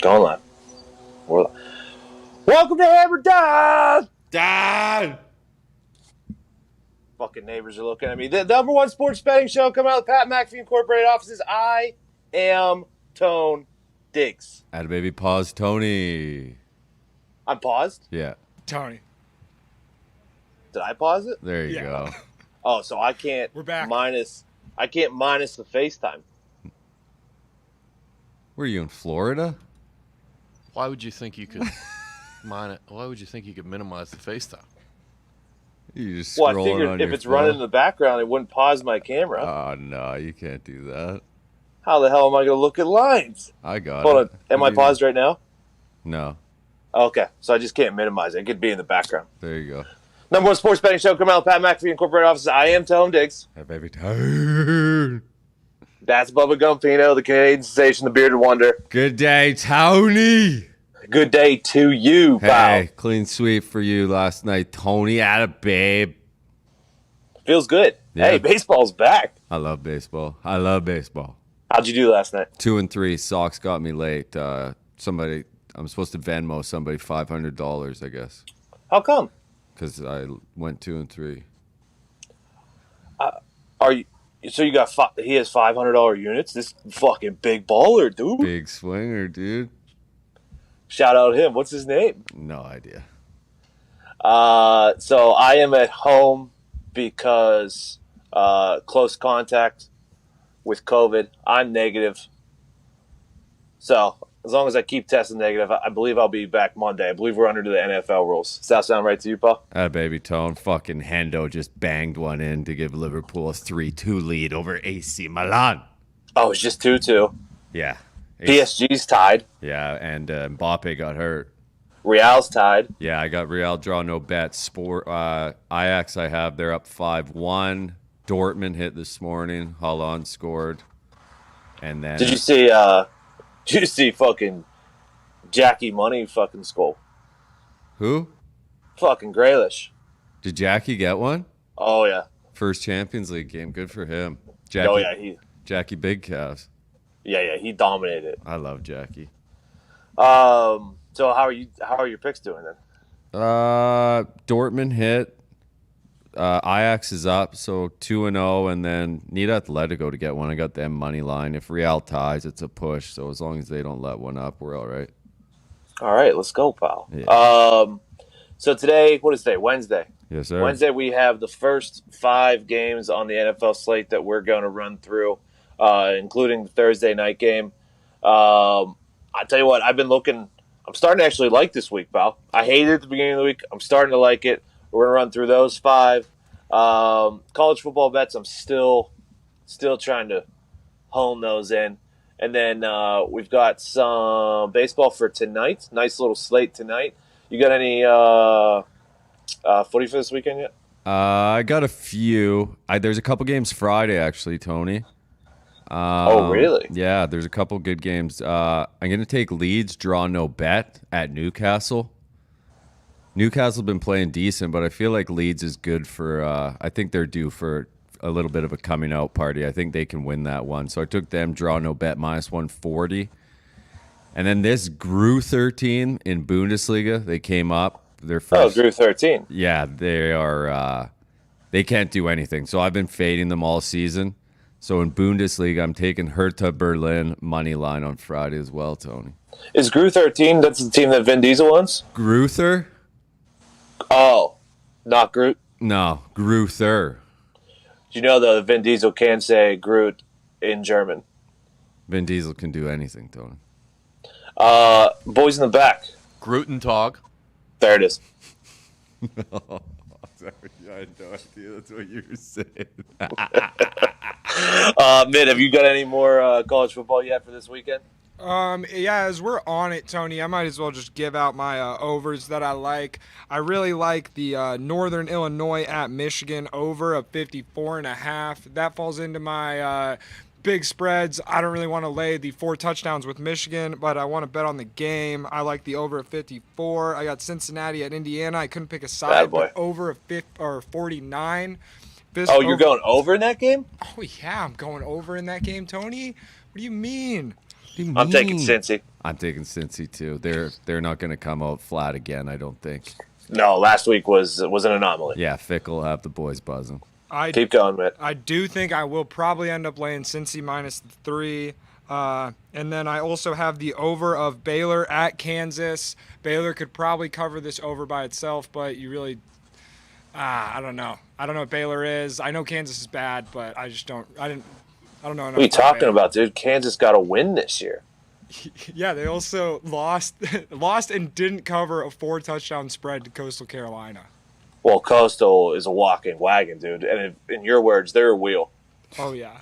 Going live. We're live. Welcome to Hammer Dahn! Dad! Fucking neighbors are looking at me. The number one sports betting show coming out of the Pat McAfee Incorporated offices. I am Tone Diggs. Add a baby pause, Tony. I'm paused? Yeah, Tony. Did I pause it? there you Yeah. go. Oh, so I can't We're back. minus the FaceTime. Were you in Florida? Why would you think you could mine it? Why would you think you could minimize the FaceTime? You just Well, I scrolling figured on if your it's running in phone? the background, it wouldn't pause my camera. Oh, no, you can't do that. How the hell am I going to look at lines? I got Hold it. on. Am I paused right now? No. Okay, so I just can't minimize it. It could be in the background. There you go. Number one sports betting show coming out of the Pat McAfee Incorporated offices. I am Tone Diggs. Add baby turn. That's Bubba Gumpino, the Canadian sensation, the bearded wonder. Good day, Tony. Good day to you, pal. Hey, clean sweep for you last night, Tony. Add a babe. Feels good. Yeah. Hey, baseball's back. I love baseball. I love baseball. How'd you do last night? 2 and 3. Sox got me late. I'm supposed to Venmo somebody $500, I guess, How come? because I went 2 and 3. Are you? So you got he has $500 units. This fucking big baller, dude. Big swinger, dude. Shout out him. What's his name? No idea. So I am at home because close contact with COVID. I'm negative. So as long as I keep testing negative, I believe I'll be back Monday. I believe we're under the NFL rules. Does that sound right to you, Paul? Baby Tone. Fucking Hendo just banged one in to give Liverpool a 3-2 lead over AC Milan. Oh, it's just 2-2. Yeah. PSG's tied. Yeah, and Mbappe got hurt. Real's tied. Yeah, I got Real draw no bets. Ajax I have, they're up 5-1. Dortmund hit this morning. Haaland scored. And then Did you see fucking Jackie Money fucking score? who? Fucking Grealish. Did Jackie get one? Oh yeah. First Champions League game. Good for him. Jackie, Oh yeah. Jackie Big Calves. He dominated. I love Jackie. So how are your picks doing then? Dortmund hit. Ajax is up, so 2-0, and then need Atletico to get one. I got them money line. If Real ties, it's a push. So as long as they don't let one up, we're all right. All right, let's go, pal. Yeah. So today, what is today? Wednesday. Yes, sir. Wednesday, we have the first 5 games on the NFL slate that we're going to run through, including the Thursday night game. I tell you what, I'm starting to actually like this week, pal. I hated it at the beginning of the week. I'm starting to like it. We're going to run through those 5. College football bets, I'm still trying to hone those in. And then we've got some baseball for tonight. Nice little slate tonight. You got any footy for this weekend yet? I got a few. There's a couple games Friday, actually, Tony. Oh, really? Yeah, there's a couple good games. I'm going to take Leeds, draw no bet at Newcastle. Newcastle have been playing decent, but I feel like Leeds is good for I think they're due for a little bit of a coming out party. I think they can win that one. So I took them, draw no bet, minus 140. And then this Gru 13 in Bundesliga, they came up. Their first, Gru 13. yeah, they are. They can't do anything. So I've been fading them all season. So in Bundesliga, I'm taking Hertha Berlin money line on Friday as well, Tony. Is Gru 13? That's the team that Vin Diesel owns? Gruther? Oh, not Groot. No, Gruther. Do you know that Vin Diesel can say Groot in German? Vin Diesel can do anything, Tony. Boys in the back. Gruten Tog. There it is. Sorry, I had no idea that's what you were saying. Mid, have you got any more college football yet for this weekend? Yeah, as we're on it, Tony, I might as well just give out my overs that I like. I really like the Northern Illinois at Michigan over of 54.5. That falls into my big spreads. I don't really want to lay the 4 touchdowns with Michigan, but I want to bet on the game. I like the over at 54. I got Cincinnati at Indiana. I couldn't pick a side, but over a 49. You're going over in that game? Oh, yeah, I'm going over in that game, Tony. What do you mean? I'm taking Cincy. I'm taking Cincy too. They're not going to come out flat again, I don't think. No, last week was an anomaly. Yeah, Fick will have the boys buzzing. Keep going, Mitt. I do think I will probably end up laying Cincy -3. And then I also have the over of Baylor at Kansas. Baylor could probably cover this over by itself, but you really, I don't know. I don't know what Baylor is. I know Kansas is bad, but I don't know enough. What are you talking about, dude? Kansas got a win this year. Yeah, they also lost and didn't cover a 4-touchdown spread to Coastal Carolina. Well, Coastal is a walking wagon, dude. And in your words, they're a wheel. Oh, yeah.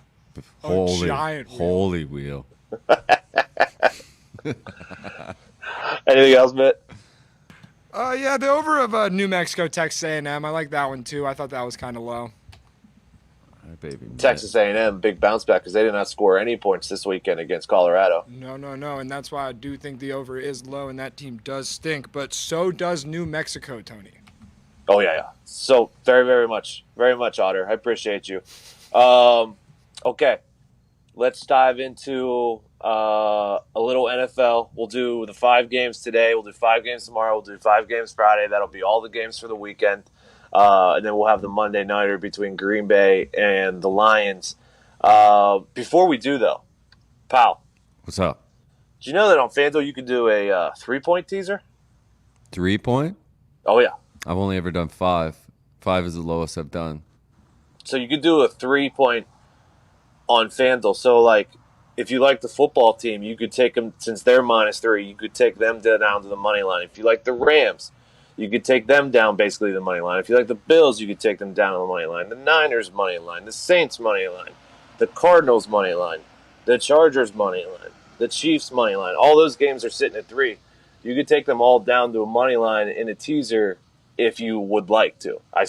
Giant wheel. Holy wheel. Anything else, Mitt? Yeah, the over of New Mexico, Texas A&M. I like that one, too. I thought that was kind of low. Baby, Texas A&M, big bounce back because they did not score any points this weekend against Colorado. No, and that's why I do think the over is low, and that team does stink. But so does New Mexico, Tony. Oh, yeah. So, very, very much, Otter. I appreciate you. Okay, let's dive into a little NFL. We'll do the 5 games today. We'll do 5 games tomorrow. We'll do 5 games Friday. That'll be all the games for the weekend. And then we'll have the Monday nighter between Green Bay and the Lions. Before we do, though, pal. What's up? Do you know that on FanDuel you can do a 3-point teaser? 3-point? Oh, yeah. I've only ever done 5. 5 is the lowest I've done. So you could do a 3-point on FanDuel. So, like, if you like the football team, you could take them, since they're -3, you could take them down to the money line. If you like the Rams, you could take them down basically the money line. If you like the Bills, you could take them down to the money line. The Niners money line, the Saints money line, the Cardinals money line, the Chargers money line, the Chiefs money line. All those games are sitting at 3. You could take them all down to a money line in a teaser if you would like to. I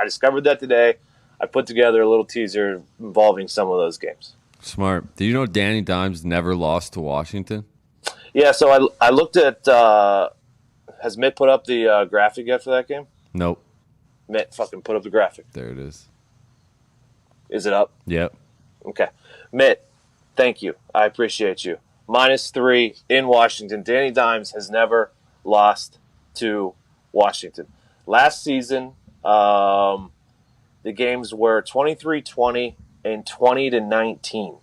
discovered that today. I put together a little teaser involving some of those games. Smart. Do you know Danny Dimes never lost to Washington? Yeah, so I looked at has Mitt put up the graphic yet for that game? Nope. Mitt, fucking put up the graphic. There it is. Is it up? Yep. Okay. Mitt, thank you. I appreciate you. -3 in Washington. Danny Dimes has never lost to Washington. Last season, the games were 23-20 and 20-19.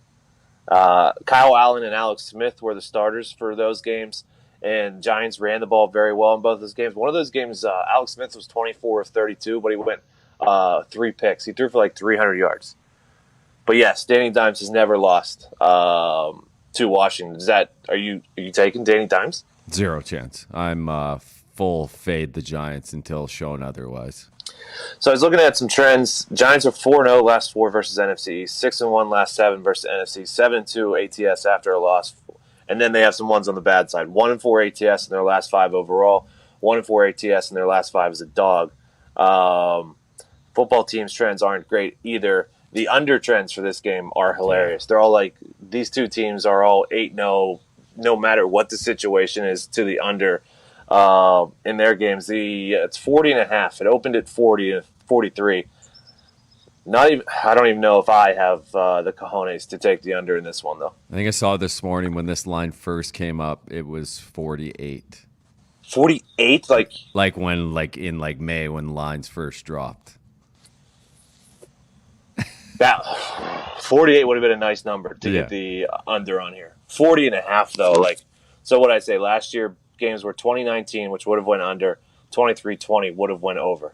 Kyle Allen and Alex Smith were the starters for those games, and Giants ran the ball very well in both those games. One of those games, Alex Smith was 24 of 32, but he went 3 picks. He threw for like 300 yards. But yes, Danny Dimes has never lost to Washington. Are you taking Danny Dimes? 0 chance. I'm full fade the Giants until shown otherwise. So I was looking at some trends. Giants are 4-0 last 4 versus NFC, 6-1 last 7 versus NFC, 7-2 ATS after a loss, and then they have some ones on the bad side. 1-4 ATS in their last 5 overall, 1-4 ATS in their last 5 as a dog. Football teams' trends aren't great either. The under trends for this game are hilarious. They're all like, these two teams are all 8-0, no matter what the situation is, to the under. In their games, it's 40.5. It opened at 40-43. I don't even know if I have the cojones to take the under in this one, though. I think I saw this morning when this line first came up, it was 48. 48, in May when lines first dropped. That 48 would have been a nice number to get the under on here. 40.5 though, so what I say last year. Games were 2019, which would have went under. 23-20 would have went over.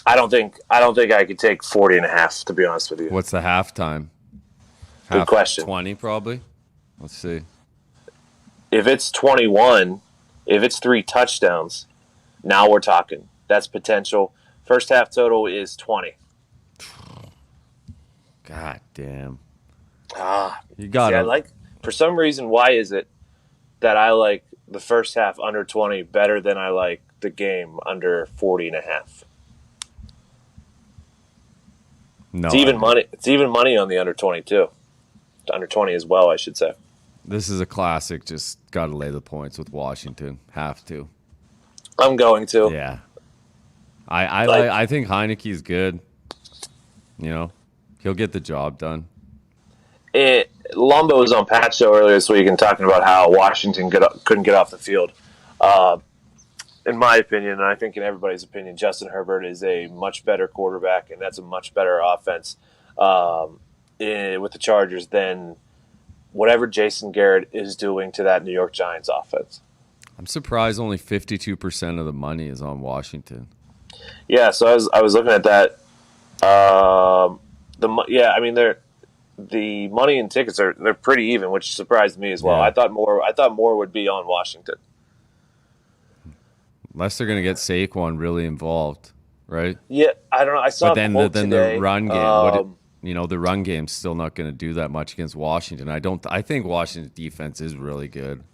I don't think I could take 40.5, to be honest with you. What's the halftime? Good question. 20 probably. Let's see. If it's 21, if it's 3 touchdowns, now we're talking. That's potential. First half total is 20. God damn. You got it. For some reason, why is it that I like the first half under 20 better than I like the game under 40.5? No, it's even money. It's even money on the under 22, under 20 as well, I should say. This is a classic. Just got to lay the points with Washington. Have to. I'm going to. Yeah. I think Heineke's good. You know, he'll get the job done. Lumbo was on Pat's show earlier this week and talking about how Washington couldn't get off the field. Uh, in my opinion, and I think in everybody's opinion, Justin Herbert is a much better quarterback, and that's a much better offense with the Chargers than whatever Jason Garrett is doing to that New York Giants offense. I'm surprised only 52% of the money is on Washington. Yeah, so I was looking at that. The money and tickets they're pretty even, which surprised me as well. Yeah. I thought more would be on Washington. Unless they're going to get Saquon really involved, right? Yeah, I don't know. I saw But a quote then today. the run game, the run game's still not going to do that much against Washington. I think Washington's defense is really good.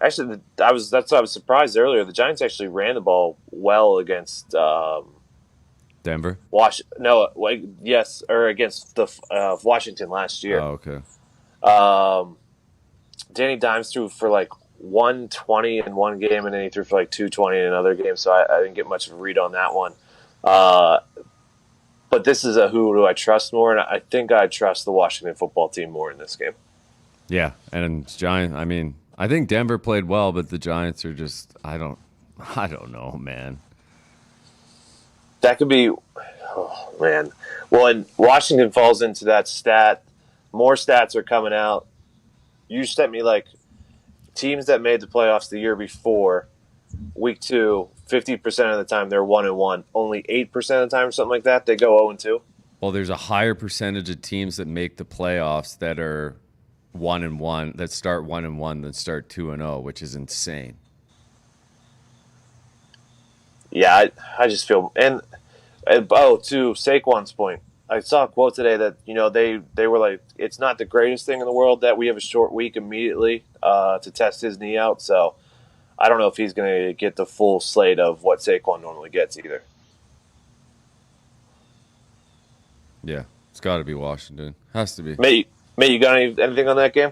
Actually, that's what I was surprised earlier. The Giants actually ran the ball well against Denver? against the Washington last year. Oh, okay. Danny Dimes threw for like 120 in one game, and then he threw for like 220 in another game. So I didn't get much of a read on that one. But this is a who do I trust more, and I think I trust the Washington football team more in this game. Yeah, and Giants. I mean, I think Denver played well, but the Giants are just I don't know, man. That could be, oh man. Well, and Washington falls into that stat. More stats are coming out. You sent me like teams that made the playoffs the year before, week 2, 50% of the time they're 1-1. Only 8% of the time or something like that they go 0-2. Well, there's a higher percentage of teams that make the playoffs that are 1-1, that start 1-1 than start 2-0, which is insane. Yeah, I just feel to Saquon's point, I saw a quote today that they were like, it's not the greatest thing in the world that we have a short week immediately to test his knee out. So I don't know if he's going to get the full slate of what Saquon normally gets either. Yeah, it's got to be Washington. Has to be. Mate, you got anything on that game?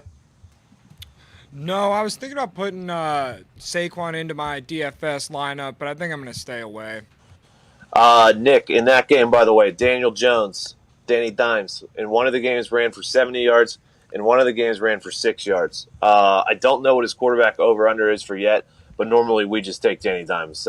No, I was thinking about putting Saquon into my DFS lineup, but I think I'm going to stay away. Nick, in that game, by the way, Daniel Jones, Danny Dimes, in one of the games ran for 70 yards, in one of the games ran for 6 yards. I don't know what his quarterback over-under is for yet, but normally we just take Danny Dimes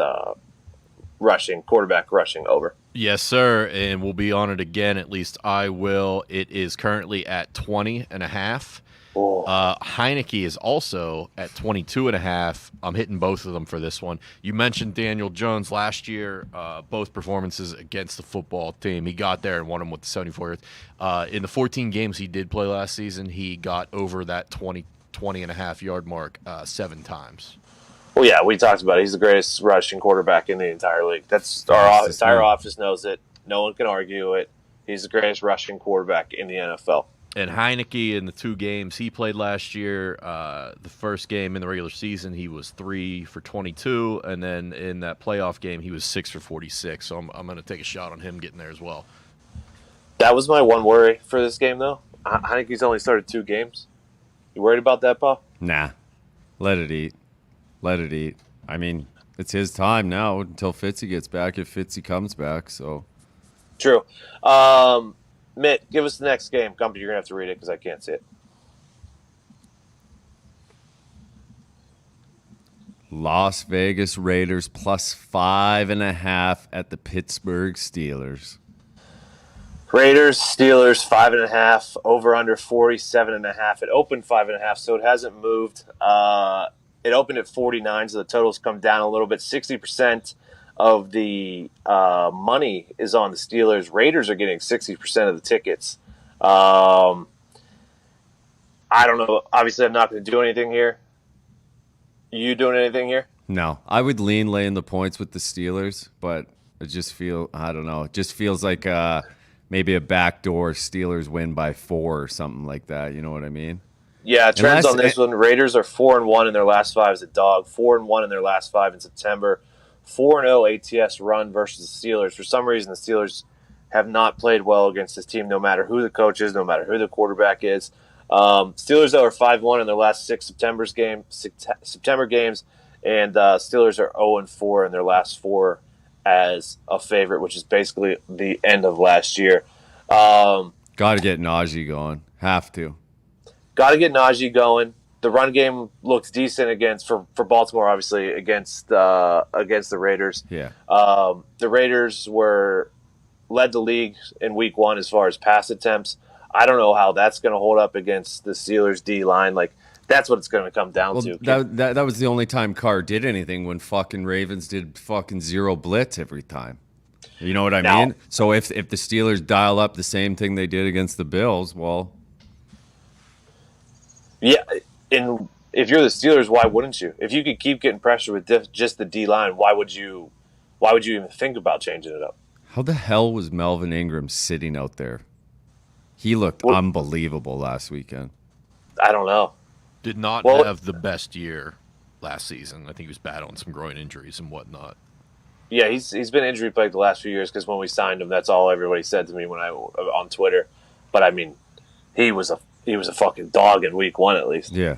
quarterback rushing over. Yes, sir, and we'll be on it again. At least I will. It is currently at 20.5. Heineke is also at 22.5. I'm hitting both of them for this one. You mentioned Daniel Jones last year, both performances against the football team. He got there and won them with the 74 yards. In the 14 games he did play last season, he got over that 20.5 yard mark 7 times. Well, yeah, we talked about it. He's the greatest rushing quarterback in the entire league. That's our entire office knows it. No one can argue it. He's the greatest rushing quarterback in the NFL. And Heineke, in the 2 games he played last year, the first game in the regular season, he was 3 for 22, and then in that playoff game, he was 6 for 46. So I'm going to take a shot on him getting there as well. That was my one worry for this game, though. Heineke's only started 2 games. You worried about that, Paul? Nah, let it eat. Let it eat. I mean, it's his time now until Fitzy gets back, if Fitzy comes back. So true. Mitt, give us the next game. Gumpy, you're going to have to read it because I can't see it. Las Vegas Raiders plus 5.5 at the Pittsburgh Steelers. Raiders, Steelers, 5.5, over under 47.5. It opened 5.5, so it hasn't moved. It opened at 49, so the total's come down a little bit. 60% of the money is on the Steelers. Raiders are getting 60% of the tickets. I don't know. Obviously, I'm not going to do anything here. You doing anything here? No, I would lean laying the points with the Steelers, but I don't know. It just feels like maybe a backdoor Steelers win by 4 or something like that. You know what I mean? Yeah, trends on this one. Raiders are 4-1 in their last 5 as a dog. 4-1 in their last 5 in September. 4-0 ATS run versus the Steelers. For some reason, the Steelers have not played well against this team, no matter who the coach is, no matter who the quarterback is. Steelers, though, are 5-1 in their last 6 September games, and Steelers are 0-4 in their last 4 as a favorite, which is basically the end of last year. Got to get Najee going. Have to. got to get Najee going. The run game looked decent for Baltimore, obviously against the Raiders. Yeah. The Raiders led the league in week 1 as far as pass attempts. I don't know how that's going to hold up against the Steelers D line. Like, that's what it's going to come down to. That was the only time Carr did anything, when fucking Ravens did fucking zero blitz every time. You know what I mean? So if the Steelers dial up the same thing they did against the Bills, well, yeah. And if you're the Steelers, why wouldn't you? If you could keep getting pressure with just the D line, why would you even think about changing it up? how the hell was Melvin Ingram sitting out there? He looked unbelievable last weekend. I don't know. Did not have the best year last season. I think he was battling some groin injuries and whatnot. Yeah, he's been injury plagued the last few years because when we signed him, that's all everybody said to me on Twitter. But I mean, he was a fucking dog in week 1 at least. Yeah.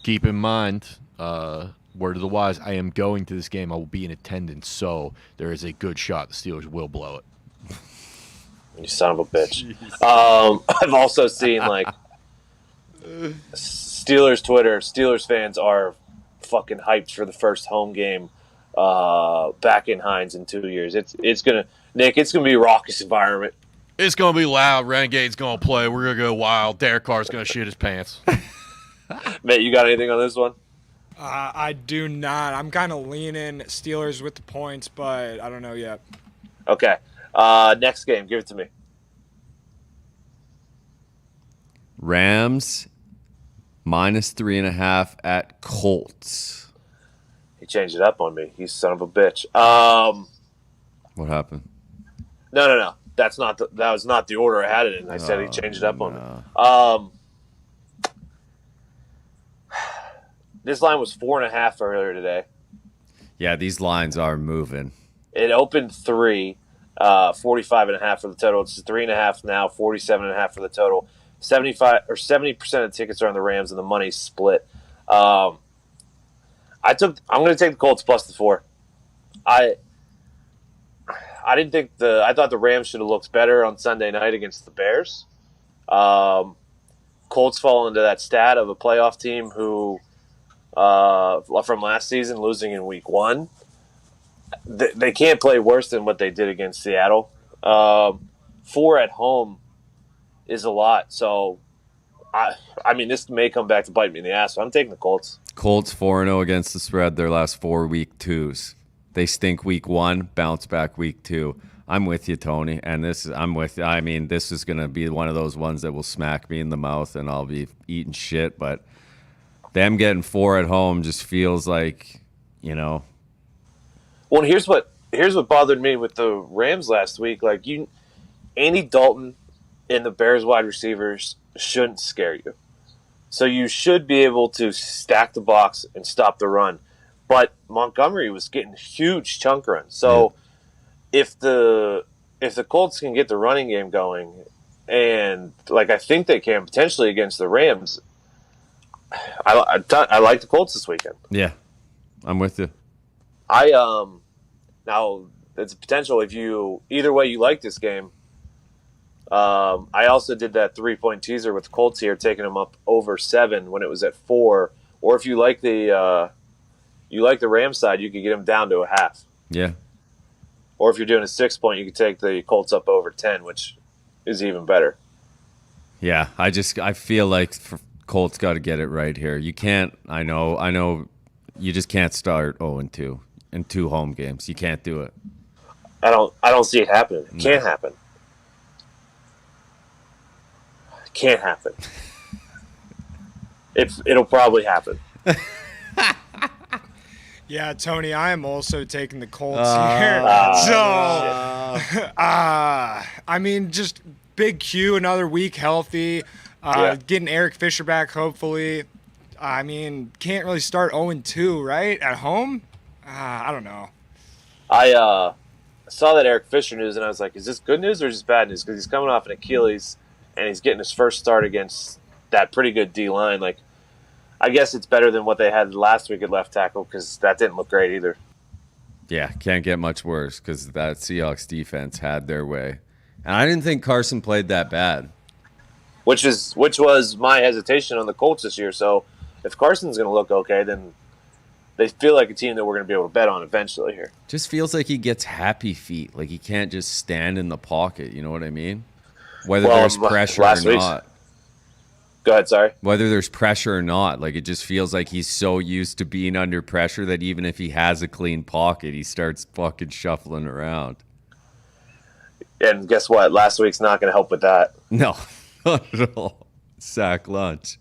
Keep in mind, word of the wise, I am going to this game. I will be in attendance, so there is a good shot the Steelers will blow it. You son of a bitch. I've also seen Steelers Twitter. Steelers fans are fucking hyped for the first home game back in Hines in 2 years. It's gonna be a raucous environment. It's going to be loud. Renegade's going to play. We're going to go wild. Derek Carr's going to shit his pants. Matt, you got anything on this one? I do not. I'm kind of leaning Steelers with the points, but I don't know yet. Okay. Next game. Give it to me. Rams -3.5 at Colts. He changed it up on me. He's son of a bitch. What happened? No. That was not the order I had it in. I said he changed it up on me. This line was 4.5 earlier today. Yeah, these lines are moving. It opened 3, 45.5 for the total. It's 3.5 now, 47.5 for the total. 70% of the tickets are on the Rams, and the money's split. I'm going to take the Colts plus the 4. I thought the Rams should have looked better on Sunday night against the Bears. Colts fall into that stat of a playoff team who, from last season, losing in week 1. They can't play worse than what they did against Seattle. 4 at home is a lot. So, I mean, this may come back to bite me in the ass. So I'm taking the Colts. Colts 4-0 against the spread their last 4 week 2s. They stink week 1, bounce back week 2. I'm with you, Tony, and I'm with you. I mean, this is going to be one of those ones that will smack me in the mouth, and I'll be eating shit. But them getting 4 at home just feels like, Well, here's what bothered me with the Rams last week. Like, Andy Dalton and the Bears wide receivers shouldn't scare you. So you should be able to stack the box and stop the run. But Montgomery was getting huge chunk runs. So if the Colts can get the running game going, and I think they can potentially against the Rams, I like the Colts this weekend. Yeah, I'm with you. Now it's a potential if either way you like this game. I also did that 3-point teaser with the Colts here, taking them up over 7 when it was at 4. Or if you like the Rams side, you could get them down to a half. Yeah. Or if you're doing a 6-point, you could take the Colts up over 10, which is even better. Yeah, I feel like Colts got to get it right here. You can't. I know. You just can't start 0-2 in 2 home games. You can't do it. I don't see it happening. It can't happen. It can't happen. It'll probably happen. Yeah, Tony, I am also taking the Colts here. I mean, just Big Q, another week healthy. Getting Eric Fisher back, hopefully. I mean, can't really start 0-2, right? At home? I don't know. I saw that Eric Fisher news, and I was like, is this good news or just bad news? Because he's coming off an Achilles, and he's getting his first start against that pretty good D-line. I guess it's better than what they had last week at left tackle, because that didn't look great either. Yeah, can't get much worse because that Seahawks defense had their way. And I didn't think Carson played that bad. which was my hesitation on the Colts this year. So if Carson's going to look okay, then they feel like a team that we're going to be able to bet on eventually here. Just feels like he gets happy feet. Like he can't just stand in the pocket. You know what I mean? Whether there's pressure or not. Go ahead, sorry. Whether there's pressure or not, like it just feels like he's so used to being under pressure that even if he has a clean pocket, he starts fucking shuffling around. And guess what? Last week's not going to help with that. No, not at all. Sack lunch.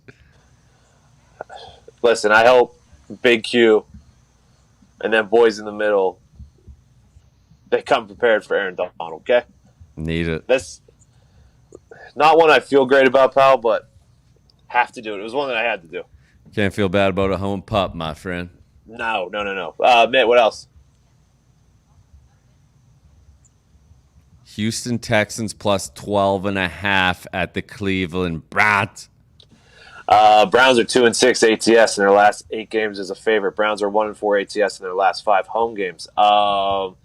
Listen, I hope Big Q and then boys in the middle, they come prepared for Aaron Donald, okay? Need it. That's not one I feel great about, pal, but have to do it. It was one that I had to do. Can't feel bad about a home pup, my friend. No. Mitt, what else? Houston Texans plus 12.5 at the Cleveland Browns. Browns are 2-6 ATS in their last 8 games as a favorite. Browns are 1-4 ATS in their last 5 home games. So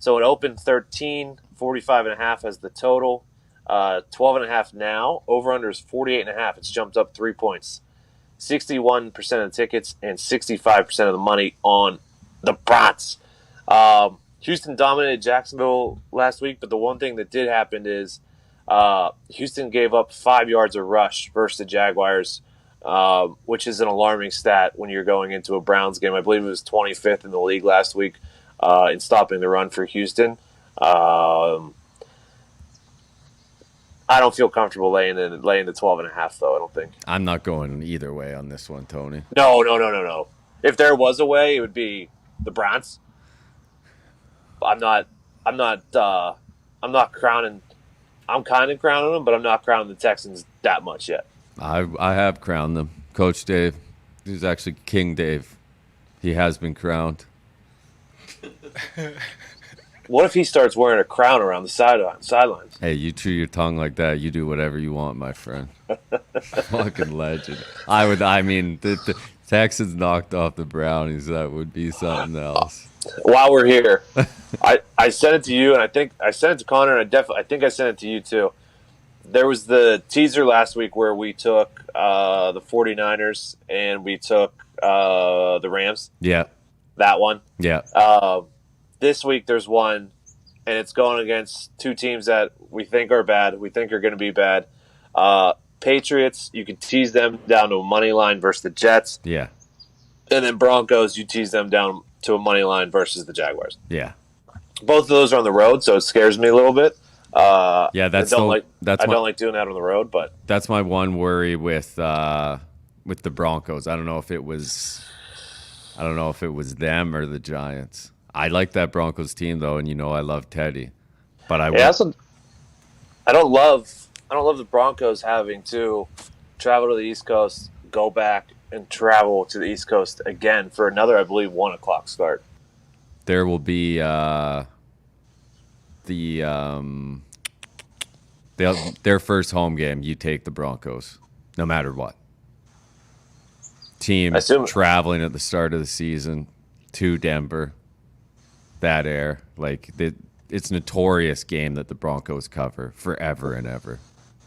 it opened 13, 45.5 as the total. 12.5 now. Over under is 48.5. It's jumped up 3 points. 61% of the tickets and 65% of the money on the Browns. Houston dominated Jacksonville last week, but the one thing that did happen is Houston gave up 5 yards of rush versus the Jaguars, which is an alarming stat when you're going into a Browns game. I believe it was 25th in the league last week in stopping the run for Houston. I don't feel comfortable laying the 12.5, though, I don't think. I'm not going either way on this one, Tony. No. If there was a way, it would be the Browns. I'm not crowning. I'm kind of crowning them, but I'm not crowning the Texans that much yet. I have crowned them. Coach Dave, he's actually King Dave. He has been crowned. What if he starts wearing a crown around the sidelines? Hey, you chew your tongue like that, you do whatever you want, my friend. Fucking legend. The Texans knocked off the Brownies. That would be something else. While we're here, I sent it to you, and I think I sent it to Connor, and I think I sent it to you too. There was the teaser last week where we took the 49ers and we took the Rams. Yeah. That one. Yeah. This week there's one, and it's going against 2 teams that we think are bad, we think are going to be bad. Patriots, you can tease them down to a money line versus the Jets. Yeah. And then Broncos, you tease them down to a money line versus the Jaguars. Yeah. Both of those are on the road, so it scares me a little bit. Yeah, I don't like doing that on the road, but that's my one worry with the Broncos. I don't know if it was them or the Giants. I like that Broncos team though, and I love Teddy, but I don't love the Broncos having to travel to the East Coast, go back, and travel to the East Coast again for another, I believe, 1:00 start. There will be their first home game. You take the Broncos, no matter what. Team traveling at the start of the season to Denver. That air, it's notorious game that the Broncos cover forever and ever.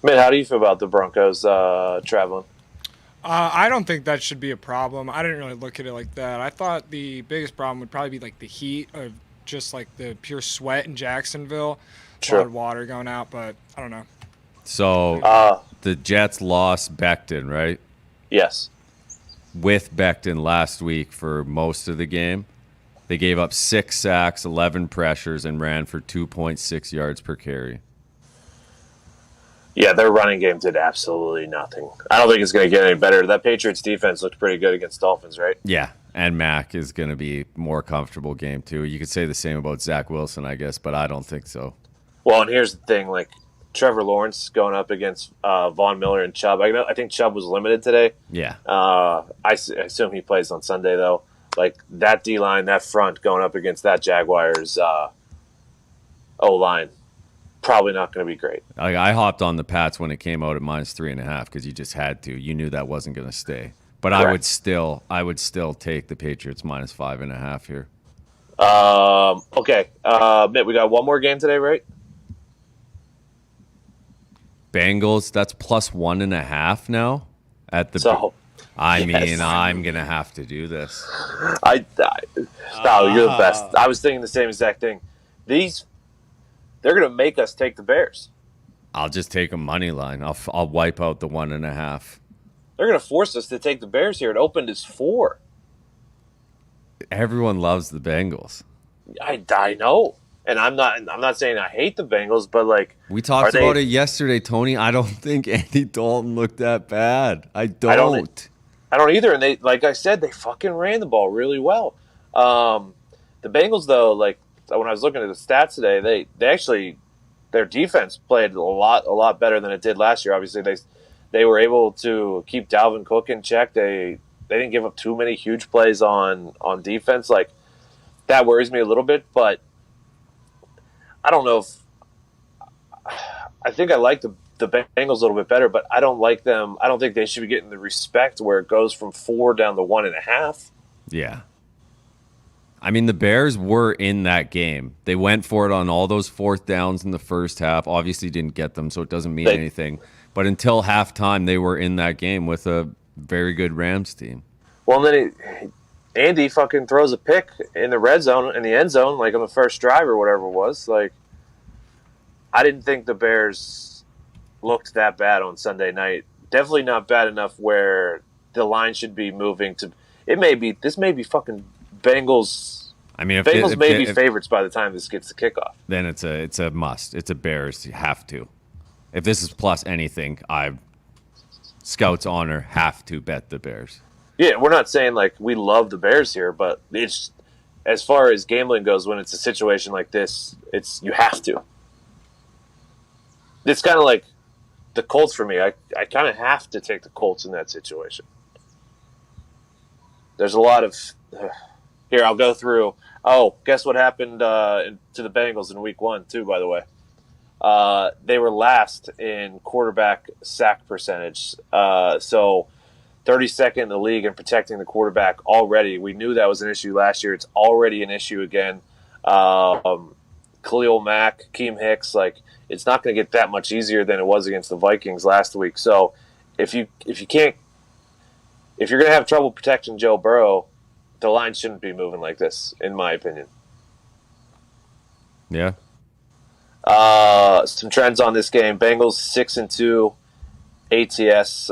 Man, how do you feel about the Broncos traveling? I don't think that should be a problem. I didn't really look at it like that. I thought the biggest problem would probably be the heat of just the pure sweat in Jacksonville. True. A lot of water going out, but I don't know. So the Jets lost Becton, right? Yes. With Becton last week for most of the game. They gave up 6 sacks, 11 pressures, and ran for 2.6 yards per carry. Yeah, their running game did absolutely nothing. I don't think it's going to get any better. That Patriots defense looked pretty good against Dolphins, right? Yeah, and Mac is going to be more comfortable game too. You could say the same about Zach Wilson, I guess, but I don't think so. Well, and here's the thing, Trevor Lawrence going up against Von Miller and Chubb. I think Chubb was limited today. Yeah. I assume he plays on Sunday, though. That D-line, that front going up against that Jaguars O-line, probably not going to be great. I hopped on the Pats when it came out at -3.5 because you just had to. You knew that wasn't going to stay. But Correct. I would still take the Patriots -5.5 here. Okay. Mitt, we got one more game today, right? Bengals, that's plus 1.5 now at the. So, I yes. mean, I'm gonna have to do this. No, you're the best. I was thinking the same exact thing. They're gonna make us take the Bears. I'll just take a money line. I'll wipe out the 1.5. They're gonna force us to take the Bears here. It opened as 4. Everyone loves the Bengals. I know, and I'm not saying I hate the Bengals, but like We talked about it yesterday, Tony. I don't think Andy Dalton looked that bad. I don't either. And they, like I said, they fucking ran the ball really well. The Bengals, though, like when I was looking at the stats today, they actually their defense played a lot better than it did last year. Obviously, they were able to keep Dalvin Cook in check. They didn't give up too many huge plays on defense. Like that worries me a little bit, but I don't know if I think I like the Bengals a little bit better, but I don't like them. I don't think they should be getting the respect where it goes from 4 down to 1.5. Yeah. I mean, the Bears were in that game. They went for it on all those 4th downs in the first half. Obviously didn't get them, so it doesn't mean anything. But until halftime, they were in that game with a very good Rams team. Well, and then Andy fucking throws a pick in the red zone, in the end zone, like on the first drive or whatever it was. Like, I didn't think the Bears looked that bad on Sunday night. Definitely not bad enough where the line should be moving to. This may be fucking Bengals. I mean, Bengals may be favorites by the time this gets the kickoff. Then it's a must. It's a Bears. You have to. If this is plus anything, Scouts honor have to bet the Bears. Yeah, we're not saying like we love the Bears here, but it's as far as gambling goes, when it's a situation like this, you have to. It's kind of like the Colts for me. I kind of have to take the Colts in that situation. There's a lot of here. I'll go through. Oh, guess what happened to the Bengals in Week 1 too? By the way, they were last in quarterback sack percentage. So 32nd in the league in protecting the quarterback already. We knew that was an issue last year. It's already an issue again. Khalil Mack, Keem Hicks, like it's not going to get that much easier than it was against the Vikings last week. So if you're going to have trouble protecting Joe Burrow, the line shouldn't be moving like this, in my opinion. Yeah. Some trends on this game: Bengals 6-2 ATS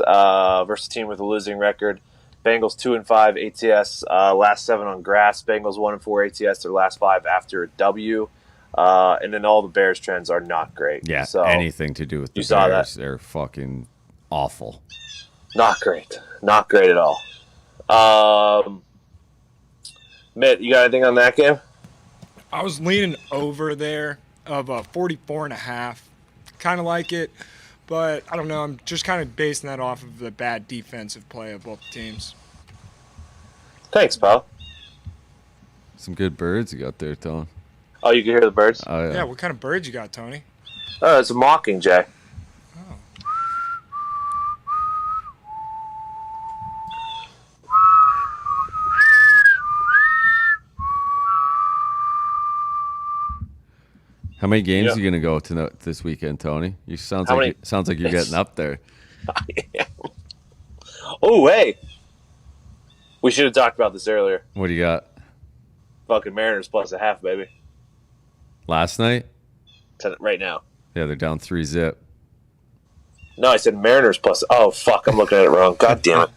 versus a team with a losing record. Bengals 2-5 ATS last 7 on grass. Bengals 1-4 ATS their last 5 after a W. And then all the Bears trends are not great. Yeah, so anything to do with the you saw Bears, that. They're fucking awful. Not great. Not great at all. Mitt, you got anything on that game? I was leaning over there of 44.5. Kind of like it, but I don't know. I'm just kind of basing that off of the bad defensive play of both teams. Thanks, pal. Some good birds you got there, Tone. Oh, you can hear the birds? Oh, Yeah, what kind of bird you got, Tony? Oh, it's a mockingjay. Oh. How many games Yeah. are you gonna go to this weekend, Tony? You sounds How like many- you're getting up there. Oh, hey. We should have talked about this earlier. What do you got? Fucking Mariners plus a half, baby. Last night? Right now. Yeah, they're down 3-0. No, I said Mariners plus. Oh, fuck. I'm looking at it wrong. God damn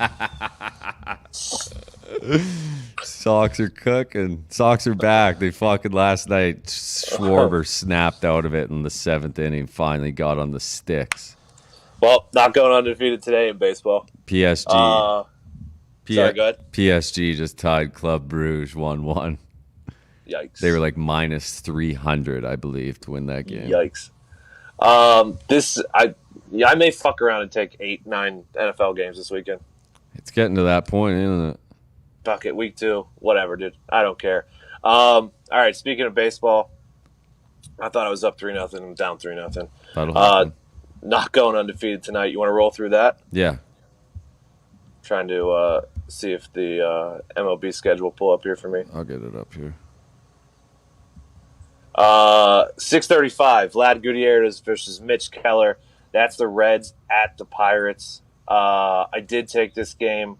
it. Sox are cooking. Sox are back. They fucking last night Schwarber snapped out of it in the 7th inning. Finally got on the sticks. Well, not going undefeated today in baseball. PSG. Sorry, go ahead. PSG just tied Club Brugge 1-1. Yikes. They were like minus 300, I believe, to win that game. Yikes. I may fuck around and take 8-9 NFL games this weekend. It's getting to that point, isn't it? Fuck it, week 2, whatever, dude. I don't care. All right, speaking of baseball, I thought I was up 3-0. I'm down 3-0. That'll happen. Not going undefeated tonight. You want to roll through that? Yeah. Trying to see if the MLB schedule will pull up here for me. I'll get it up here. 6:35. Vlad Gutierrez versus Mitch Keller. That's the Reds at the Pirates. I did take this game.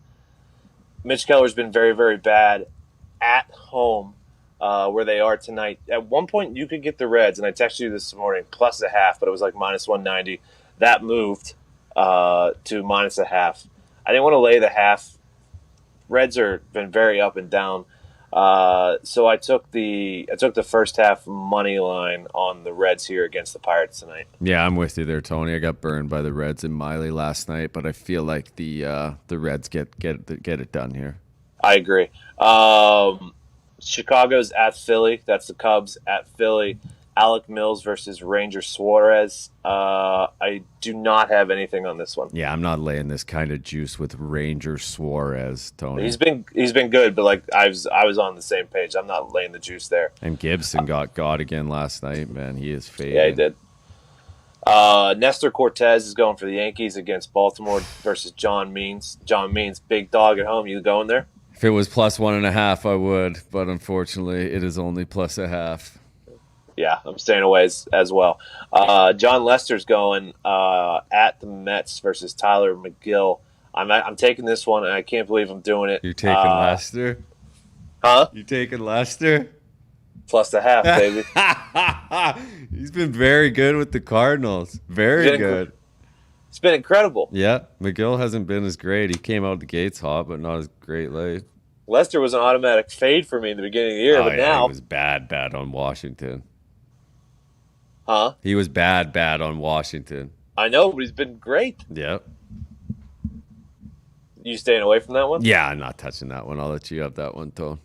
Mitch Keller's been very, very bad at home where they are tonight. At one point, you could get the Reds, and I texted you this morning, plus a half, but it was like minus 190. That moved to minus a half. I didn't want to lay the half. Reds are been very up and down. So I took the first half money line on the Reds here against the Pirates tonight. Yeah, I'm with you there, Tony. I got burned by the Reds in Miley last night, but I feel like the Reds get it done here. I agree. Chicago's at Philly. That's the Cubs at Philly. Alec Mills versus Ranger Suarez. I do not have anything on this one. Yeah, I'm not laying this kind of juice with Ranger Suarez, Tony. He's been good, but like I was on the same page. I'm not laying the juice there. And Gibson got again last night, man. He is fading. Yeah, he did. Nestor Cortez is going for the Yankees against Baltimore versus John Means. John Means, big dog at home. You going there? If it was plus 1.5, I would, but unfortunately, it is only plus a half. Yeah, I'm staying away as well. John Lester's going at the Mets versus Tyler McGill. I'm taking this one, and I can't believe I'm doing it. You're taking Lester? Huh? You taking Lester? Plus the half, baby. He's been very good with the Cardinals. Very good. It's been incredible. Yeah, McGill hasn't been as great. He came out the gates hot, but not as great late. Lester was an automatic fade for me in the beginning of the year, but now he was bad on Washington. Huh? He was bad on Washington. I know, but he's been great. Yep. You staying away from that one? Yeah, I'm not touching that one. I'll let you have that one, Tone.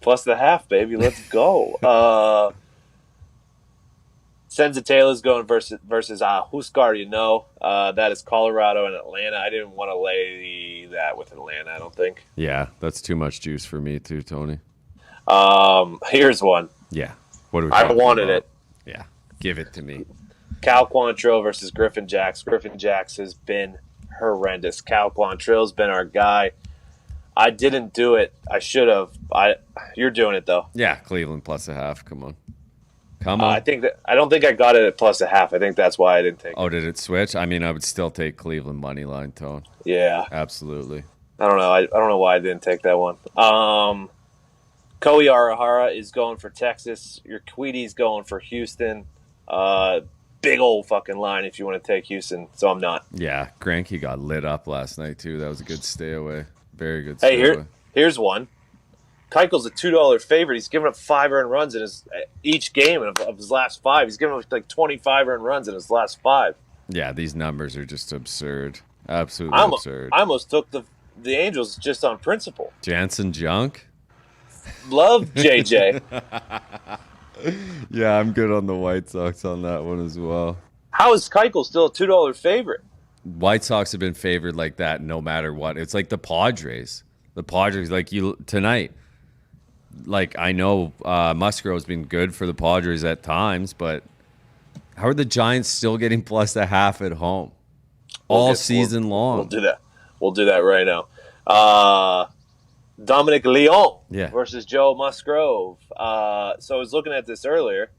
Plus the half, baby. Let's go. Senza Taylor's going versus Huskar, you know. That is Colorado and Atlanta. I didn't want to lay that with Atlanta, I don't think. Yeah, that's too much juice for me too, Tony. Here's one. Yeah. What do we I wanted it. Yeah. Give it to me. Cal Quantrill versus Griffin Jacks. Griffin Jacks has been horrendous. Cal Quantrill's been our guy. I didn't do it. I should have. You're doing it though. Yeah, Cleveland plus a half. Come on. I don't think I got it at plus a half. I think that's why I didn't take it. Oh, did it switch? I mean, I would still take Cleveland money line, Tone. Yeah. Absolutely. I don't know. I don't know why I didn't take that one. Koei Arahara is going for Texas. Your Tweety's going for Houston. Big old fucking line if you want to take Houston, so I'm not. Yeah, Granke got lit up last night too. That was a good stay away. Very good stay away. Here's one. Keuchel's a $2 favorite. He's given up 5 earned runs in each game of his last 5. He's given up like 25 earned runs in his last 5. Yeah, these numbers are just absurd. Absolutely absurd. I almost took the Angels just on principle. Jansen Junk? Love JJ. Yeah, I'm good on the White Sox on that one as well. How is Keuchel still a $2 favorite? White Sox have been favored like that no matter what. It's like the Padres. The Padres, like you tonight. Like, I know Musgrove's been good for the Padres at times, but how are the Giants still getting plus a half at home all season long? We'll do that. We'll do that right now. Dominic Leon versus Joe Musgrove. So I was looking at this earlier.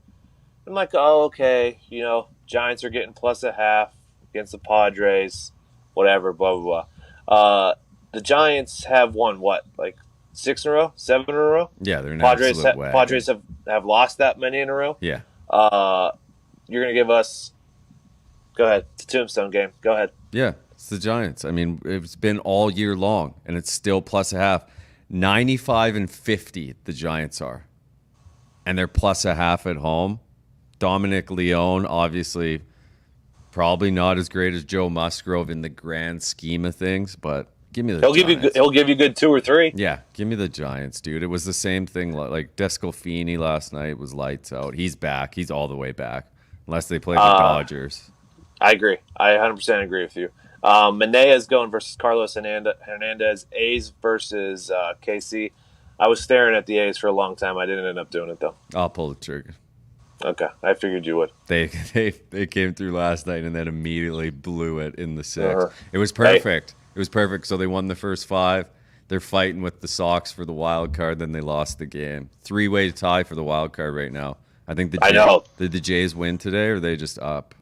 I'm like, oh, okay. You know, Giants are getting plus a half against the Padres, whatever, blah, blah, blah. The Giants have won, what, like 6 in a row? 7 in a row? Yeah, they're an Padres have lost that many in a row? Yeah. You're going to give us – go ahead. It's a Tombstone game. Go ahead. Yeah, it's the Giants. I mean, it's been all year long, and it's still plus a half. 95-50 the Giants are. And they're plus a half at home. Dominic Leone, obviously, probably not as great as Joe Musgrove in the grand scheme of things, but give me the Giants. He'll give you good 2 or 3. Yeah, give me the Giants, dude. It was the same thing. Like Descalfini last night was lights out. He's back. He's all the way back, unless they play the Dodgers. I agree. I 100% agree with you. Menea's going versus Carlos Hernandez. A's versus KC. I was staring at the A's for a long time. I didn't end up doing it, though. I'll pull the trigger. Okay, I figured you would. They came through last night and then immediately blew it in the 6th. It was perfect. It was perfect. So they won the first 5. They're fighting with the Sox for the wild card. Then they lost the game. 3-way tie for the wild card right now. I think the Jays win today, or are they just up?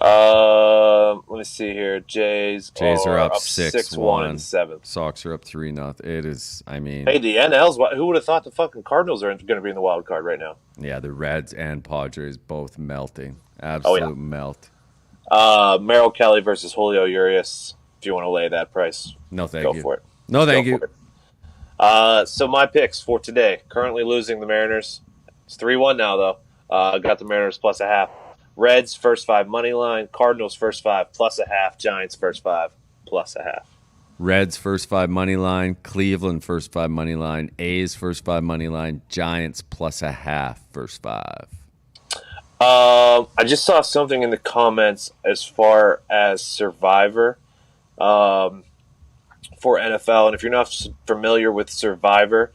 Let me see here. Jays Are up 6-1 in the 6-1. seventh. Sox are up 3-0. It is, I mean, Hey, the NL's. Who would have thought the fucking Cardinals are going to be in the wild card right now? yeah, the Reds and Padres both melting. Oh yeah. Absolute melt. Merrill Kelly versus Julio Urias. If you want to lay that price, No, thank go you. for it. No, thank Go you. for it. So my picks for today. Currently losing the Mariners. It's 3-1 now though. Got the Mariners plus a half. Reds first 5 money line. Cardinals first 5 plus a half. Giants first 5 plus a half. Reds first 5 money line. Cleveland first 5 money line. A's first 5 money line. Giants plus a half first 5. I just saw something in the comments as far as Survivor for NFL. And if you're not familiar with Survivor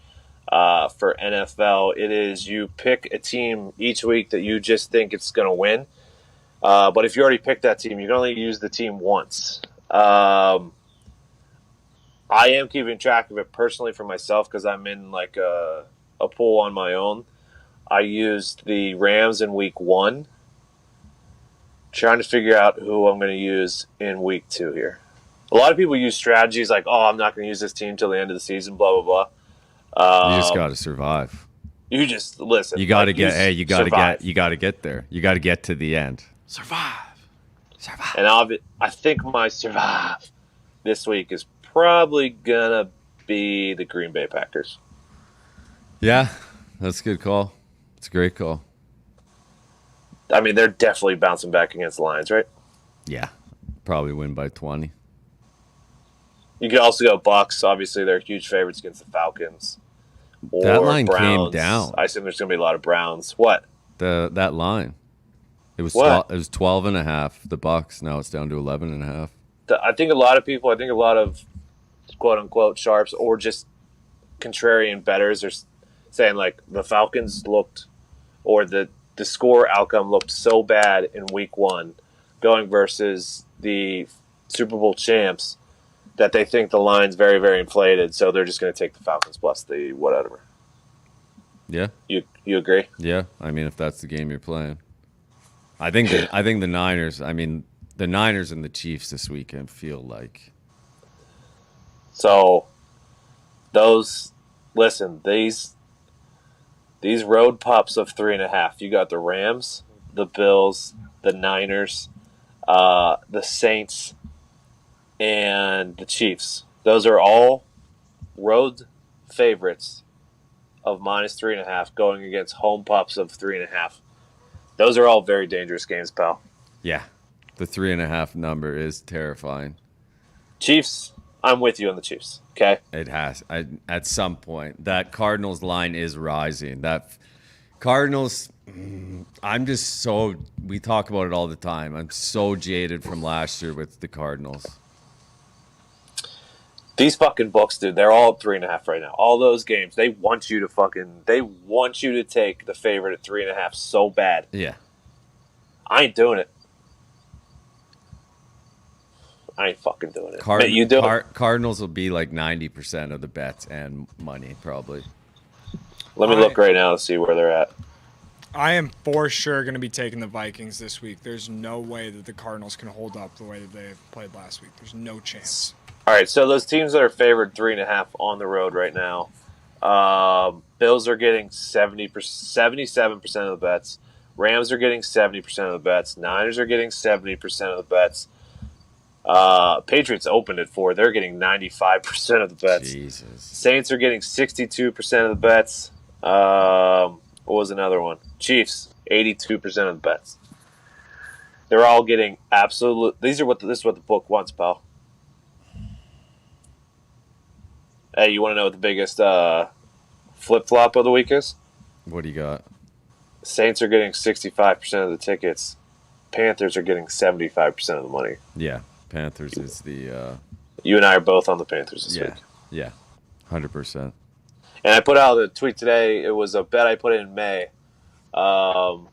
for NFL, it is you pick a team each week that you just think it's going to win. But if you already picked that team, you can only use the team once. I am keeping track of it personally for myself because I'm in like a pool on my own. I used the Rams in week 1. Trying to figure out who I'm going to use in week 2 here. A lot of people use strategies like, oh, I'm not going to use this team till the end of the season, blah, blah, blah. You just got to survive. You just listen. You got to like, get. Hey, you got to survive. get. You got to get there. You got to get to the end. Survive. And I think my survive this week is probably gonna be the Green Bay Packers. Yeah, that's a good call. It's a great call. I mean, they're definitely bouncing back against the Lions, right? Yeah, probably win by 20. You could also go Bucks. Obviously, they're huge favorites against the Falcons. Or That line Browns. came down. I assume there's going to be a lot of Browns. What? That line. It was What? it was 12.5. The Bucks. Now it's down to 11.5. I think a lot of quote unquote sharps or just contrarian bettors are saying like the Falcons looked, or the score outcome looked so bad in week 1 going versus the Super Bowl champs that they think the line's very, very inflated. So they're just going to take the Falcons plus the whatever. Yeah. You agree? Yeah. I mean, if that's the game you're playing, I think the Niners. I mean, the Niners and the Chiefs this weekend feel like. So these road pups of 3.5. You got the Rams, the Bills, the Niners, the Saints, and the Chiefs. Those are all road favorites of minus 3.5 going against home pups of 3.5. Those are all very dangerous games, pal. Yeah, the 3.5 number is terrifying. Chiefs, I'm with you on the Chiefs. Okay. It has. At some point, that Cardinals line is rising. That Cardinals. I'm just so. We talk about it all the time. I'm so jaded from last year with the Cardinals. These fucking books, dude, they're all at 3.5 right now. All those games, they want you to take the favorite at 3.5 so bad. Yeah. I ain't doing it. I ain't fucking doing it. Mate, you do it. Cardinals will be like 90% of the bets and money, probably. Let me look right now to see where they're at. I am for sure going to be taking the Vikings this week. There's no way that the Cardinals can hold up the way that they played last week. There's no chance. All right, so those teams that are favored 3.5 on the road right now, Bills are getting 77% of the bets. Rams are getting 70% of the bets. Niners are getting 70% of the bets. Patriots opened it for. They're getting 95% of the bets. Jesus. Saints are getting 62% of the bets. What was another one? Chiefs, 82% of the bets. They're all getting absolute. This is what the book wants, pal. Hey, you want to know what the biggest flip-flop of the week is? What do you got? Saints are getting 65% of the tickets. Panthers are getting 75% of the money. Yeah. Panthers is the. You and I are both on the Panthers this week. Yeah. 100%. And I put out a tweet today. It was a bet I put in May. And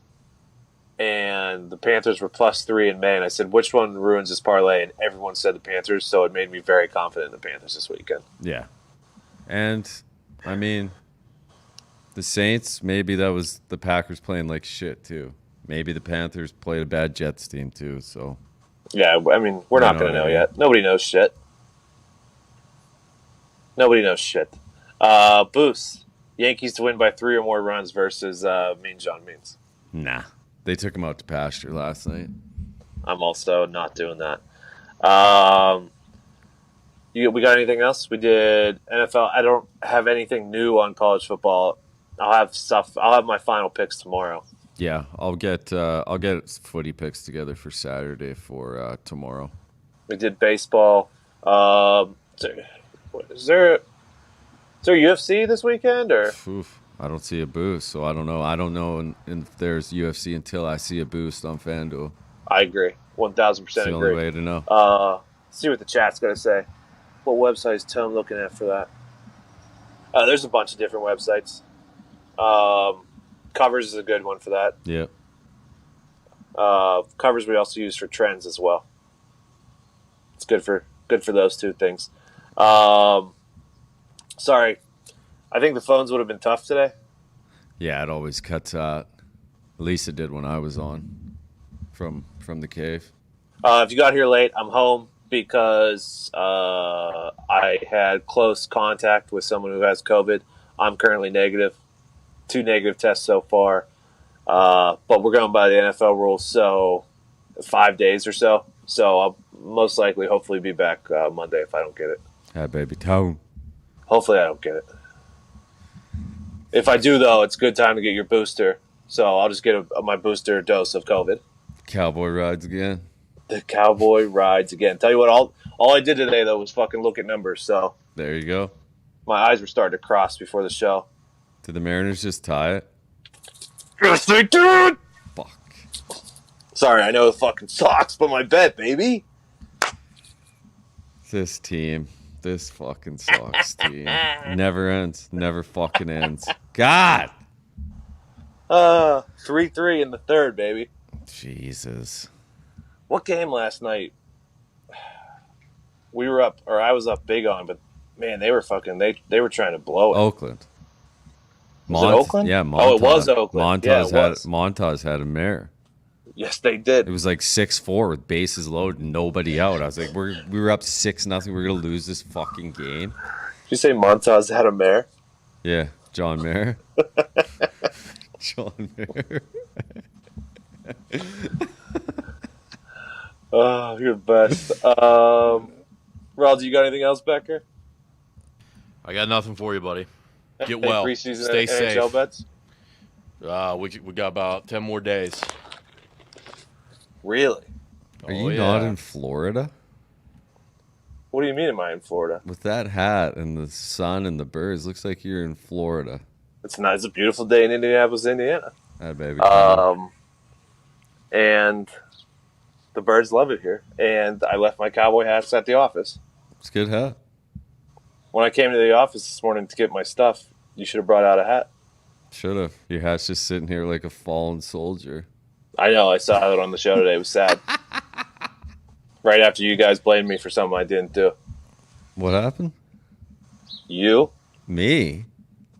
the Panthers were +3 in May. And I said, which one ruins this parlay? And everyone said the Panthers. So it made me very confident in the Panthers this weekend. Yeah. And, I mean, the Saints, maybe that was the Packers playing like shit, too. maybe the Panthers played a bad Jets team too. So Yeah, I mean, we're not going to know yet. Nobody knows shit. Nobody knows shit. Boost. Yankees to win by 3 or more runs versus Mean John Means. nah, they took him out to pasture last night. I'm also not doing that. We got anything else? We did NFL. I don't have anything new on college football. I'll have my final picks tomorrow. Yeah, I'll get footy picks together for Saturday for tomorrow. We did baseball. Is there UFC this weekend or? Oof, I don't see a boost, so I don't know. I don't know if there's UFC until I see a boost on FanDuel. I agree. 1,000% It's the agree. only way to know. See what the chat's going to say. What website is Tom looking at for that? There's a bunch of different websites. Covers is a good one for that. Yep. Covers we also use for trends as well. It's good for those two things. Sorry, I think the phones would have been tough today. Yeah, it always cuts out. At least it did when I was on from the cave. If you got here late, I'm home because I had close contact with someone who has COVID. I'm currently negative. 2 negative tests so far. But we're going by the NFL rules, so 5 days or so. So I'll most likely, hopefully, be back Monday if I don't get it. Hi, baby. Tone. Hopefully I don't get it. If I do, though, it's a good time to get your booster. So I'll just get my booster dose of COVID. Cowboy rides again. The Cowboy rides again. Tell you what, all I did today, though, was fucking look at numbers. So There you go. my eyes were starting to cross before the show. Did the Mariners just tie it? Yes, they did! Fuck. Sorry, I know it fucking sucks, but my bet, baby. This team. This fucking sucks, team. Never ends. Never fucking ends. God! 3-3 in the third, baby. Jesus. What game last night? We were up, or I was up big on, but man, they were fucking. They were trying to blow it. Oakland. Was it Oakland? Yeah, Montas. Oh, it was Oakland. Montas had a mare. Yes, they did. It was like 6-4 with bases loaded and nobody out. I was like, we were up 6-0. We're gonna lose this fucking game. Did you say Montaz had a mare? Yeah, John Mayer. John Mayer. Oh, you're the best. Rod, do you got anything else, Becker? I got nothing for you, buddy. Get Any well. preseason Stay NHL safe. bets? We got about 10 more days. Really? Are you not in Florida? What do you mean? Am I in Florida? With that hat and the sun and the birds, looks like you're in Florida. It's nice. It's a beautiful day in Indianapolis, Indiana. Hi, baby. And the birds love it here. And I left my cowboy hats at the office. It's a good hat. When I came to the office this morning to get my stuff, you should have brought out a hat. Should have. Your hat's just sitting here like a fallen soldier. I know. I saw it on the show today. It was sad. Right after you guys blamed me for something I didn't do. What happened? You Me?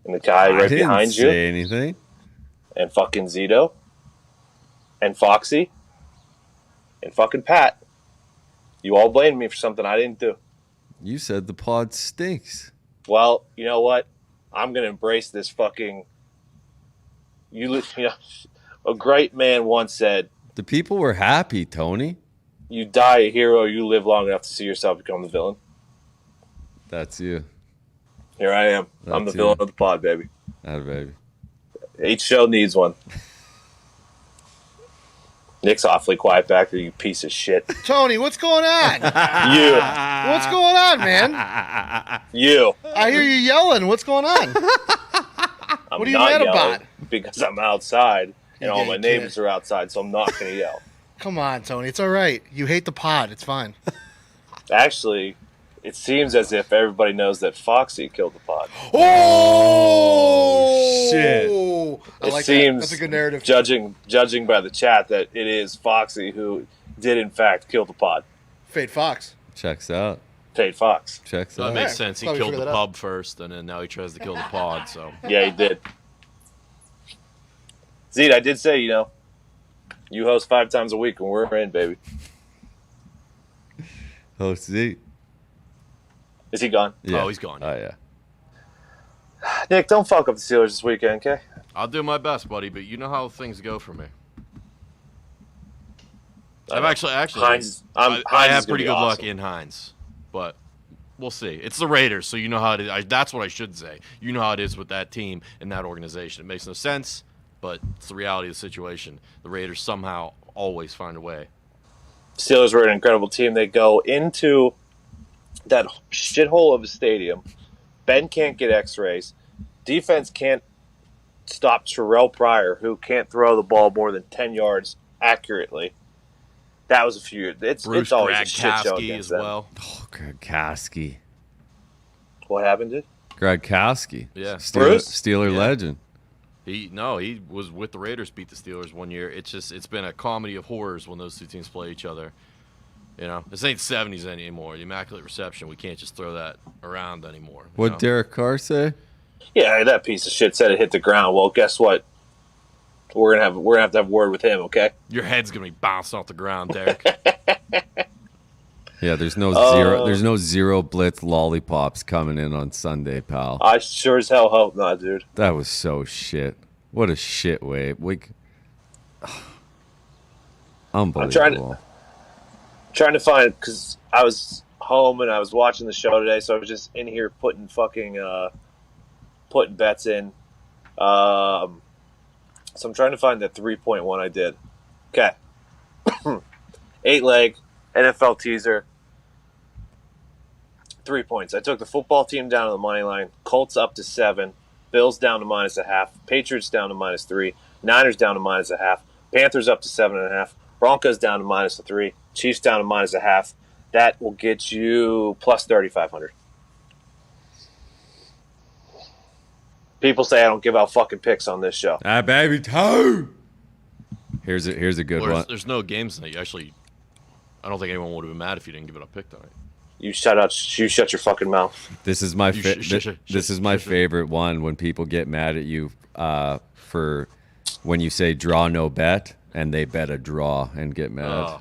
and the guy right I behind didn't you say anything. and fucking Zito and Foxy and fucking Pat. You all blamed me for something I didn't do. You said the pod stinks. Well, you know what? I'm going to embrace this fucking... You know, a great man once said, The people were happy, Tony. you die a hero, you live long enough to see yourself become the villain. That's you. Here I am. I'm the That's villain you. of the pod, baby. That baby. Each show needs one. Nick's awfully quiet back there, you piece of shit. Tony, what's going on? You. What's going on, man? You. I hear you yelling. What's going on? I'm What are you not mad yelling about? because I'm outside and all Yeah, my you neighbors are outside, so I'm not going to yell. Come on, Tony. It's all right. You hate the pod. It's fine. Actually, it seems as if everybody knows that Foxy killed the pod. Oh, shit. I It like seems, that. That's a good narrative. judging by the chat, that it is Foxy who did in fact kill the pod. Fade Fox. Checks out. Paid Fox. Checks So that out. makes Alright, sense. He glad we killed figured the that out. pub first, and then now he tries to kill the pod. So Yeah, he did. Zeke, I did say, You host 5 times a week, and we're in, baby. Oh, see. Is he gone? Yeah. Oh, he's gone. Oh, yeah. Nick, don't fuck up the Steelers this weekend, okay? I'll do my best, buddy, but you know how things go for me. I I've know. actually, Hines I is have gonna pretty be good luck awesome. in Hines, but we'll see. It's the Raiders, so you know how it is. That's what I should say. You know how it is with that team and that organization. It makes no sense, but it's the reality of the situation. The Raiders somehow always find a way. Steelers were an incredible team. They go into that shithole of a stadium. Ben can't get x-rays. Defense can't stop Terrell Pryor, who can't throw the ball more than 10 yards accurately. That was a few. It's always a shit show Gradkowski against as them. well. Oh, Gradkowski. What happened, dude? Gradkowski. Yeah. Bruce? Steeler Yeah. legend. He was with the Raiders, beat the Steelers one year. It's been a comedy of horrors when those two teams play each other. You know, this ain't 70s anymore. The Immaculate Reception, we can't just throw that around anymore. you What'd know? Derek Carr say? Yeah, that piece of shit said it hit the ground. Well, guess what? We're gonna have to have a word with him, okay? Your head's gonna be bouncing off the ground, Derek. Yeah, there's no zero blitz lollipops coming in on Sunday, pal. I sure as hell hope not, dude. That was so shit. What a shit way. Unbelievable. Trying to find, because I was home and I was watching the show today, so I was just in here putting bets in. So I'm trying to find that 3-point one I did. Okay. 8-leg NFL teaser. 3 points. I took the football team down to the money line. Colts up to 7. Bills down to -0.5. Patriots down to -3. Niners down to -0.5. Panthers up to 7.5. Broncos down to -3. Chiefs down to -0.5. That will get you plus 3,500. People say I don't give out fucking picks on this show. Ah, baby toe. Here's a good Well, one. there's no games tonight. I don't think anyone would have been mad if you didn't give it a pick tonight. You shut your fucking mouth. This is my You favorite one when people get mad at you for when you say draw no bet and they bet a draw and get mad.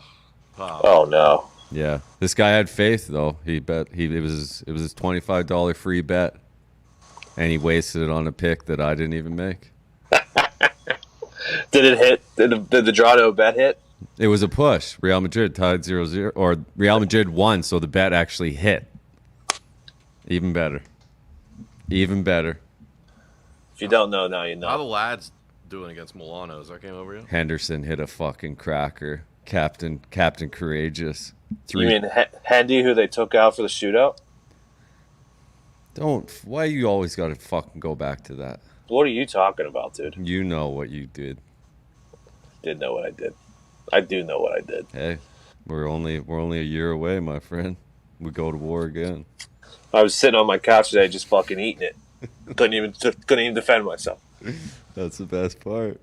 Oh no. Yeah, this guy had faith though. It was his $25 free bet, and he wasted it on a pick that I didn't even make. Did it hit? Did the draw no bet hit? It was a push. Real Madrid tied 0-0, or Real Madrid won, so the bet actually hit. Even better. Even better. If you don't know, now you How the know. lads doing against Milano? Is that game over yet? Henderson hit a fucking cracker. Captain Courageous. You mean Handy, who they took out for the shootout? Why you always got to fucking go back to that? What are you talking about, dude? You know what you did. Did know what I did. I do know what I did. Hey, we're only a year away, my friend. We go to war again. I was sitting on my couch today, just fucking eating it. couldn't even defend myself. That's the best part.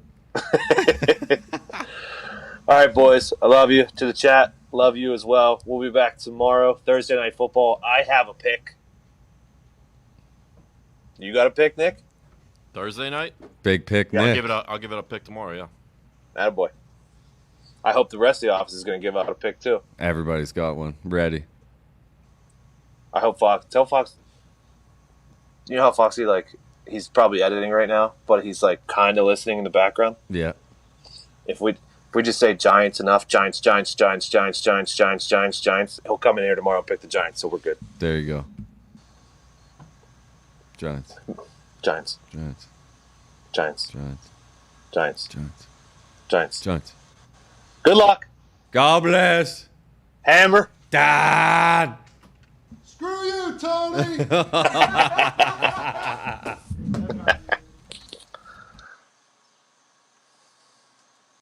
All right, boys. I love you. To the chat, love you as well. We'll be back tomorrow, Thursday Night Football. I have a pick. You got a pick, Nick? Thursday night? Big pick, Yeah, Nick. I'll give it a pick tomorrow. Yeah. Attaboy. I hope the rest of the office is going to give out a pick, too. Everybody's got one ready. I hope Fox. Tell Fox. You know how Foxy, he's probably editing right now, but he's, kind of listening in the background? Yeah. If we just say Giants enough, Giants, he'll come in here tomorrow and pick the Giants, so we're good. There you go. Giants. Giants. Giants. Giants. Giants. Giants. Giants. Giants. Giants. Good luck. God bless. Hammer. Dad. Screw you, Tony.